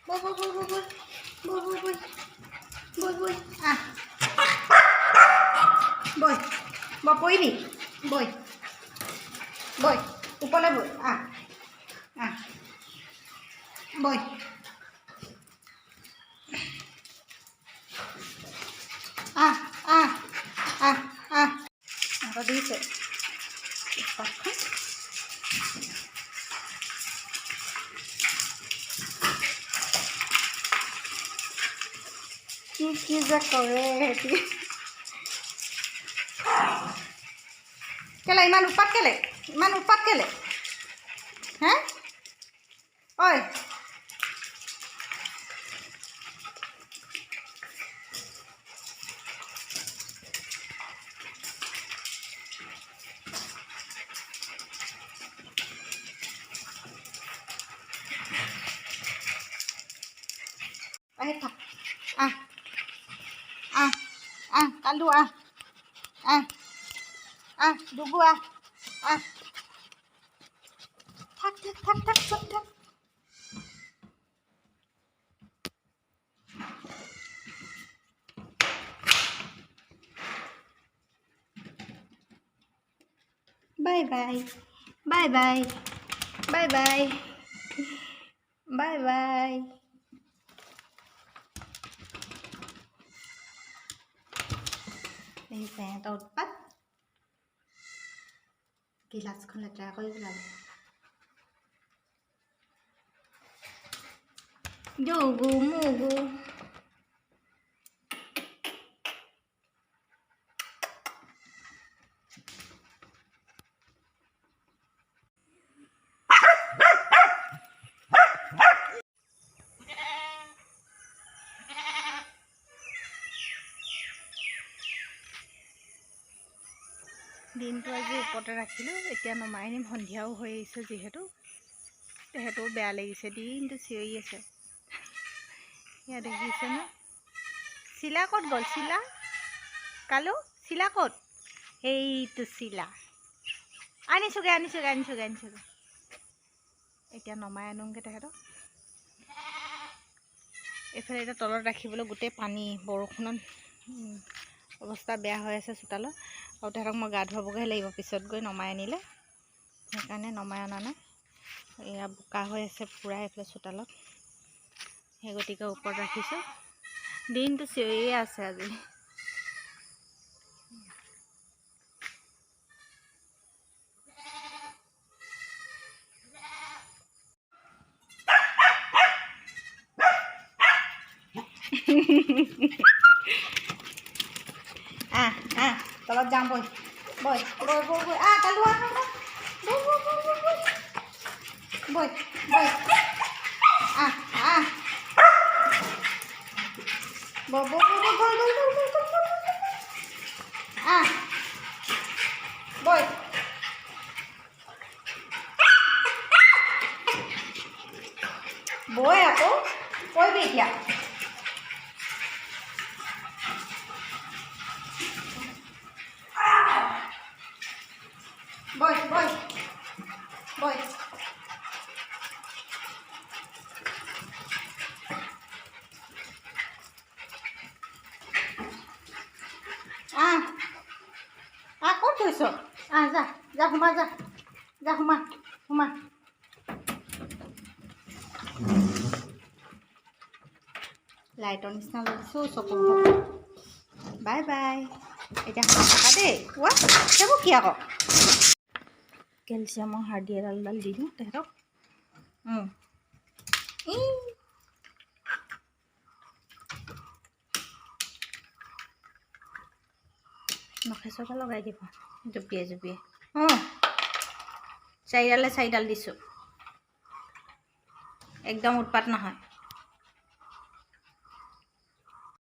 Bôi bôi bôi bôi bôi. Bôi bôi bôi. Bôi bôi. À. Bôi. Bôi bôi đi. Bôi. Bôi. Upor bôi. À. À. Bôi. À. À. À. À. Nó đi sẽ. কি যে কৰে হেতি কেলে ইমান উৎপাত কেলে হে ঐ আহি থাক আহ আহ আহ কালু আহ আহ আহ ডুগু আহ আহ থাক থাক থাক থাক থাক থাক bye bye bye bye bye bye bye bye এই সিহঁতৰ উৎপাত গিলাচখন লেতেৰা কৰি পেলালে জুগু মুগু দিনটো আজি ওপৰতে ৰাখিলোঁ এতিয়া নমাই নিম সন্ধিয়াও হৈ আহিছে যিহেতু তেহেঁতও বেয়া লাগিছে দিনটো চিঞৰি আছে ইয়াত দেখিছেনে চিলা ক'ত গ'ল চিলা কালু চিলা ক'ত এইটো চিলা আনিছোগৈ এতিয়া নমাই আনোগৈ তেহেঁতক এইফালে এতিয়া তলত ৰাখিবলৈ গোটেই পানী বৰষুণত অৱস্থা বেয়া হৈ আছে চোতালত আৰু তেহেঁতক মই গা ধুৱাবগৈহে লাগিব পিছত গৈ নমাই আনিলে সেইকাৰণে নমাই অনা নাই এয়া বোকা হৈ আছে পূৰা এইফালে চোতালত সেই গতিকে ওপৰত ৰাখিছোঁ দিনটো চিঞৰিয়ে আছে আজি তলত যাম বৈ বৈ বৈ বৈ বৈ কালু বৈ বৈ বৈ বৈ বৈ বৈ বৈ বৈ বৈ বৈ বৈ আকৌ কৈবি এতিয়া বৈ বৈ বৈ ক'ত থৈছ যা যা সোমা যা সোমা লাইটৰ নিচিনা লাগিছোঁ চকু বাই বাই এতিয়া থাকা দেই কোৱা সেইবোৰ কি আকৌ কেলছিয়ামৰ হাৰ্ডি এডাল দি দিওঁ তেহেঁতক নখে চখে লগাই দিব জঁপিয়াই চাৰিডালে চাৰিডাল দিছোঁ একদম উৎপাত নহয়